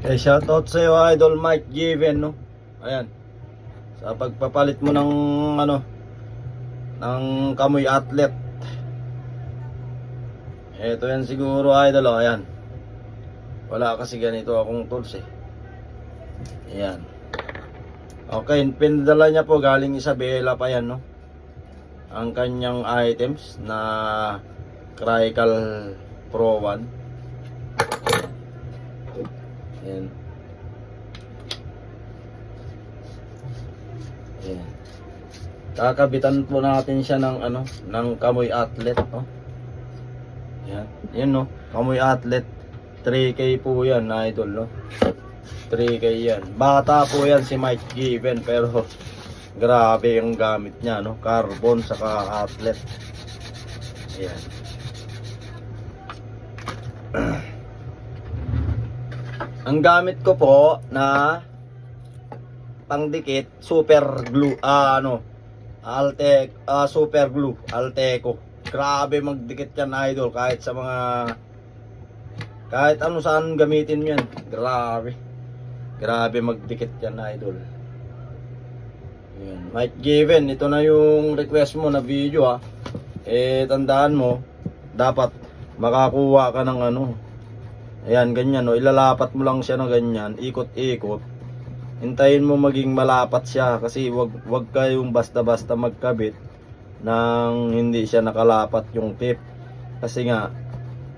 Shoutout sa iyo, Idol Mike Given, no? Ayan. Sa pagpapalit mo ng ano, ng Kamoy Atlet. Ito yan siguro, Idol, oh, ayan. Wala kasi ganito akong tools eh. Ayan. Okay, pinadala niya po galing Isabela pa yan, no? Ang kanyang items na Craical Pro 1. Ayan. Ayan. Kakabitan po natin siya ng ano, ng Kamoy Atlet, no? Ayan. Yan, no? Kamoy Atlet 3K po yan, Idol, no? 3K yan. Bata po yan si Mike Given, pero grabe yung gamit niya, no? Carbon saka Atlet. Ayan. Ang gamit ko po na pangdikit, super glue, super glue, Alteco. Grabe magdikit yan, Idol, kahit sa mga, kahit ano saan gamitin mo yan. Grabe magdikit yan, Idol. Ayan. Mike Given, ito na yung request mo na video, ha. Tandaan mo, dapat makakuha ka ng ano. Ayan, ganyan, no? Ilalapat mo lang siya na ganyan, ikot-ikot. Hintayin mo maging malapat siya kasi wag kayong basta-basta magkabit nang hindi siya nakalapat yung tip. Kasi nga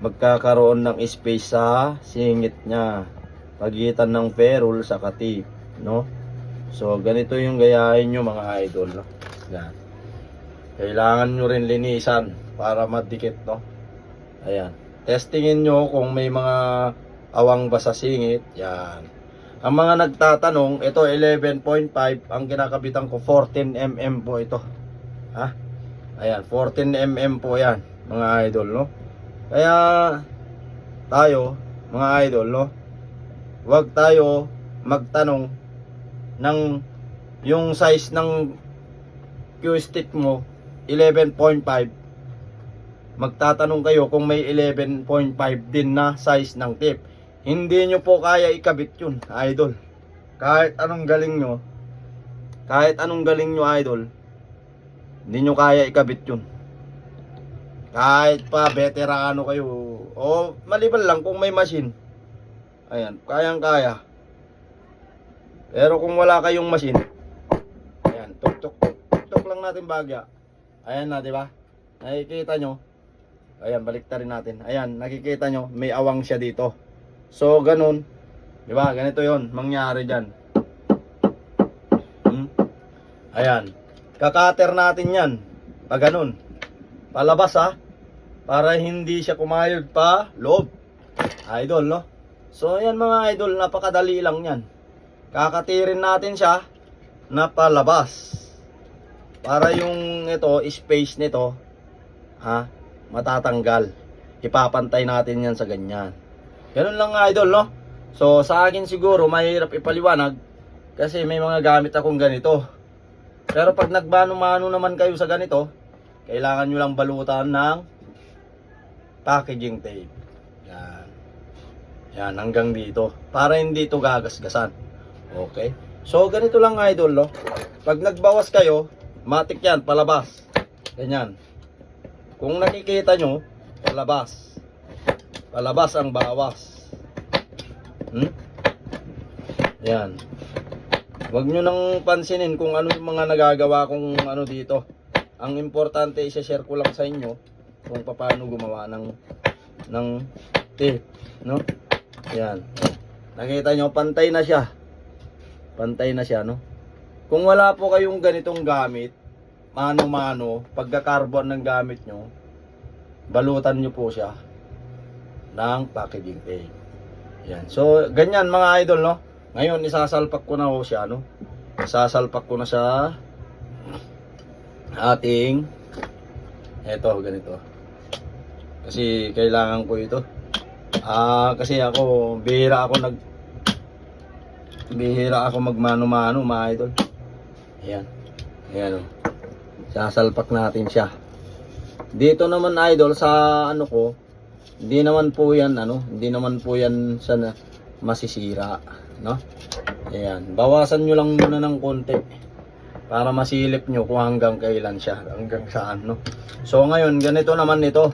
magkakaroon ng space sa singit niya pagitan ng ferrule sa tip, no? So ganito yung gayahin nyo, mga idol, no? Yan. Kailangan nyo rin linisan para madikit, no? Ayan. Testingin nyo kung may mga awang ba sa singit. Yan. Ang mga nagtatanong, ito 11.5, ang kinakabitan ko 14mm po ito. Ha? Ayan, 14mm po yan, mga idol, no? Kaya tayo, mga idol, no? Huwag tayo magtanong ng yung size ng Q-stick mo 11.5. Magtatanong kayo kung may 11.5 din na size ng tip. Hindi nyo po kaya ikabit yun, idol. Kahit anong galing nyo, idol, hindi nyo kaya ikabit yun. Kahit pa veterano kayo, o maliban lang kung may machine. Ayan, kayang kaya. Pero kung wala kayong machine, ayan, tuk lang natin bagya. Ayan na, di ba? Nakikita nyo. Ayan, baliktarin natin. Ayan, nakikita nyo, may awang siya dito. So, ganun. Diba? Ganito yon mangyari dyan. Ayan. Kakater natin yan. Pag ganun. Palabas, ha. Para hindi siya kumayod pa loob. Idol, no? So, ayan, mga idol. Napakadali lang yan. Kakatirin natin siya na palabas. Para yung ito, space nito, ha, matatanggal. Ipapantay natin yan sa ganyan. Ganun lang, idol, no? So sa akin siguro mahirap ipaliwanag kasi may mga gamit akong ganito. Pero pag nagbano-mano naman kayo sa ganito, kailangan nyo lang balutan ng packaging tape. Yan. Yan, hanggang dito. Para hindi ito gagasgasan. Okay? So ganito lang, idol, no? Pag nagbawas kayo, matik yan, palabas. Ganyan. Kung nakikita nyo, palabas. Palabas ang bawas. Yan. Huwag nyo nang pansinin kung ano yung mga nagagawa kong ano dito. Ang importante, isa-share ko lang sa inyo kung paano gumawa ng tape, no? Yan. Nakita nyo, pantay na siya. Pantay na siya, no? Kung wala po kayong ganitong gamit, mano-mano, pagka-carbon ng gamit nyo, balutan nyo po siya ng packaging tape. Yan. So, ganyan, mga idol, no? Ngayon, isasalpak ko na ho siya, no? Isasalpak ko na sa ating eto, ganito. Kasi kailangan ko ito. Kasi ako, bihira ako magmano-mano, mga idol. Ayan. Ayan, o. Sasalpak natin siya. Dito naman, idol, sa ano ko, hindi naman po yan sa masisira, no? Ayan, bawasan nyo lang muna ng konti para masilip nyo kung hanggang kailan siya, hanggang saan, no? So ngayon, ganito naman ito.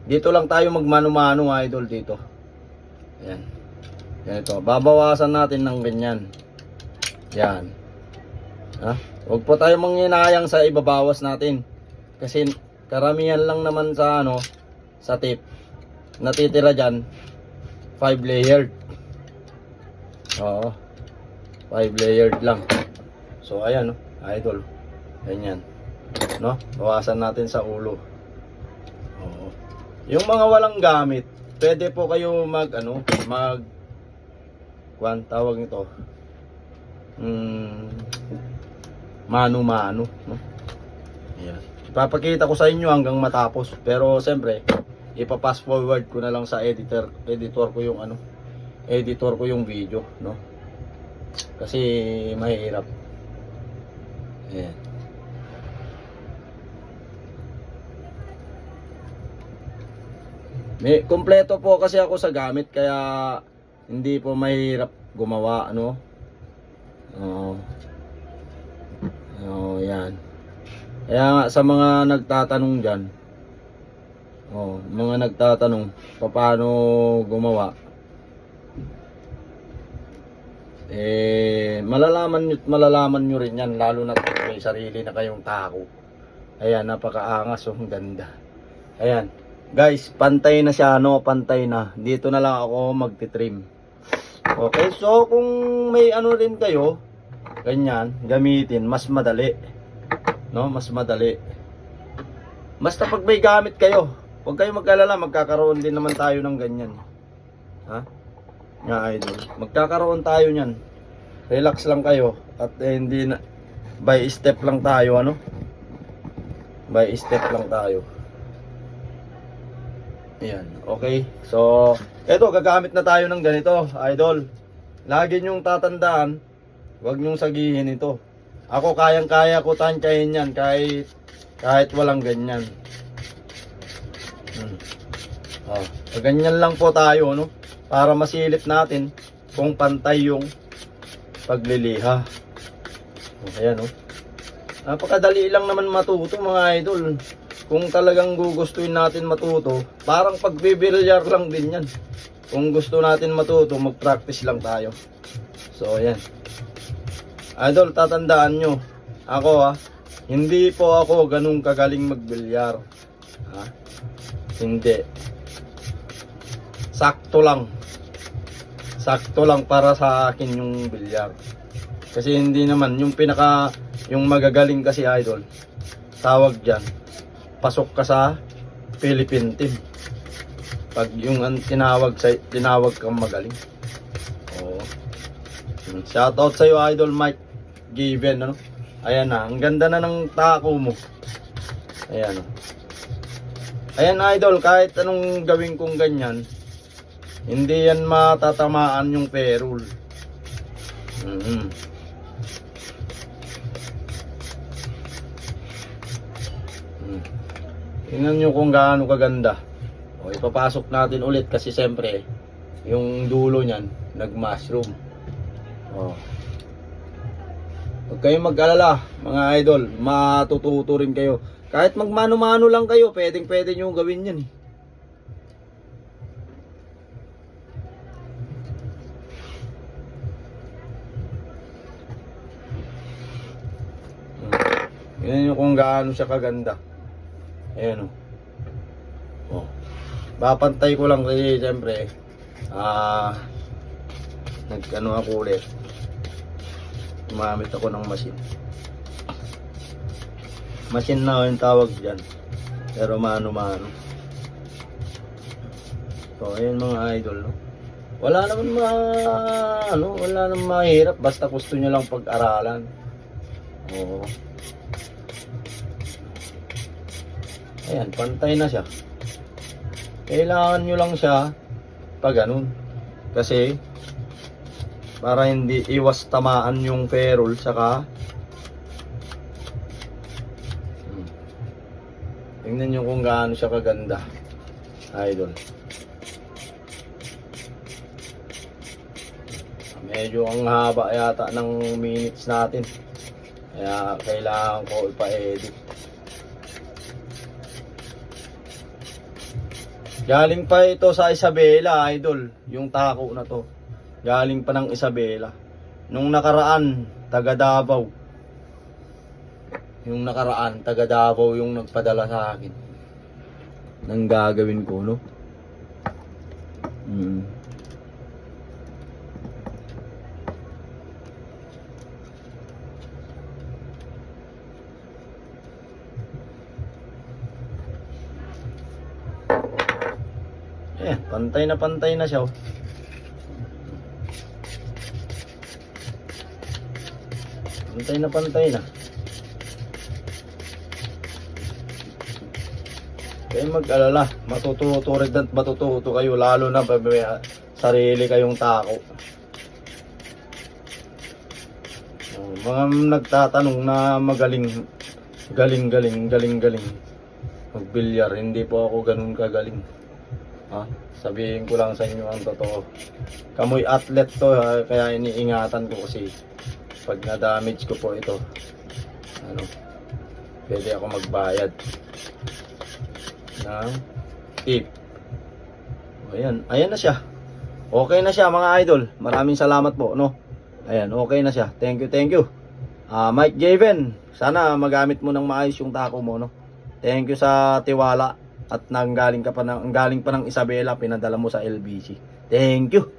Dito lang tayo magmano-mano, idol, dito. Ayan. Ganito, babawasan natin ng ganyan. Yan. Ha? Huwag po tayo manghinayang sa ibabawas natin. Kasi karamihan lang naman sa ano, sa tip. Natitira dyan, 5 layered. Oo. 5 layered lang. So ayan, no, idol. Ganyan. No? Bawasan natin sa ulo. Oo. Yung mga walang gamit, pwede po kayo tawag nito. Mano-mano, no? Ayan. Ipapakita ko sa inyo hanggang matapos. Pero siyempre, ipa-fast forward ko na lang sa editor ko yung editor ko yung video, no? Kasi mahirap. Ayan. May kompleto po kasi ako sa gamit kaya hindi po mahirap gumawa, ano? Yan. Kaya nga sa mga nagtatanong diyan, mga nagtatanong paano gumawa, malalaman nyo rin yan, lalo na kung may sarili na kayong tako. Ayan, napakaangas, ang ganda. Ayan, guys, pantay na siya, no? Pantay na. Dito na lang ako magti-trim. Okay, so kung may ano rin kayo, ganyan, gamitin, mas madali. No, mas madali. Basta pag may gamit kayo, huwag kayong mag-alala, magkakaroon din naman tayo ng ganyan. Ha? Nga, idol. Magkakaroon tayo niyan. Relax lang kayo at hindi na by step lang tayo, ano? By step lang tayo. Ayan, okay. So, eto, gagamit na tayo ng ganito, idol. Lagi nyong tatandaan, huwag nyong sagihin ito. Ako kayang-kaya ko tansyahin yan kahit walang ganyan. Ganyan lang po tayo, no? Para masilip natin kung pantay yung pagliliha. Ayan, no? Napakadali lang naman matuto, mga idol. Kung talagang gugustuhin natin matuto, parang pagbibilyar lang din yan. Kung gusto natin matuto, mag-practice lang tayo. So, ayan. Idol, tatandaan nyo, ako hindi po ako ganun kagaling magbilyar. Hindi. Sakto lang. Sakto lang para sa akin yung bilyar. Kasi hindi naman, yung magagaling kasi, idol, tawag dyan, pasok ka sa Philippine team. Pag yung tinawag kang magaling. Oo. Shoutout sa iyo, idol Mike Given, ano? Ayan na, ang ganda na ng tako mo. Ayan. Ayan, idol, kahit anong gawin kong ganyan, hindi yan matatamaan yung ferrule. Tingnan nyo kung gaano kaganda. O, ipapasok natin ulit kasi siyempre yung dulo nyan nag-mushroom. O, huwag kayong mag-alala, mga idol, matututo rin kayo. Kahit magmano-mano lang kayo, pwede nyo gawin yan. Tingnan nyo kung gaano siya kaganda. Ayan, o. Bapantay ko lang kasi siyempre nag-ano ako ulit, gumamit ako ng machine na yung tawag dyan, pero mano-mano. So ayan, mga idol, no? Wala naman mahirap, basta gusto nyo lang pag-aralan. Oo. Ayan, pantay na siya. Kailangan nyo lang siya pag ganun. Kasi para hindi iwas tamaan yung ferrule, saka tingnan nyo kung gaano siya kaganda, idol. Medyo ang haba yata ng minutes natin. Kaya kailangan ko ipa-edit. Galing pa ito sa Isabela, idol. Yung tako na to. Galing pa ng Isabela. Nung nakaraan, taga Davao. Yung nakaraan, taga Davao yung nagpadala sa akin. Nang gagawin ko, no? Pantay na siya. Oh. Pantay na. Kaya mag-alala, matututo rin at matututo kayo, lalo na pag may sarili kayong tako. Mga nagtatanong na magaling magbilyar, hindi po ako ganun kagaling. Sabihin ko lang sa inyo ang totoo. Kamoy athlete to, kaya iniingatan ko kasi pag na-damage ko po ito, pwede ako magbayad ng tip. Ayan na siya. Okay na siya mga idol. Maraming salamat po, no? Ayan, okay na siya. Thank you. Mike Javen, sana magamit mo ng maayos yung tako mo, no? Thank you sa tiwala at galing pa ng Isabela, pinadala mo sa LBC. Thank you.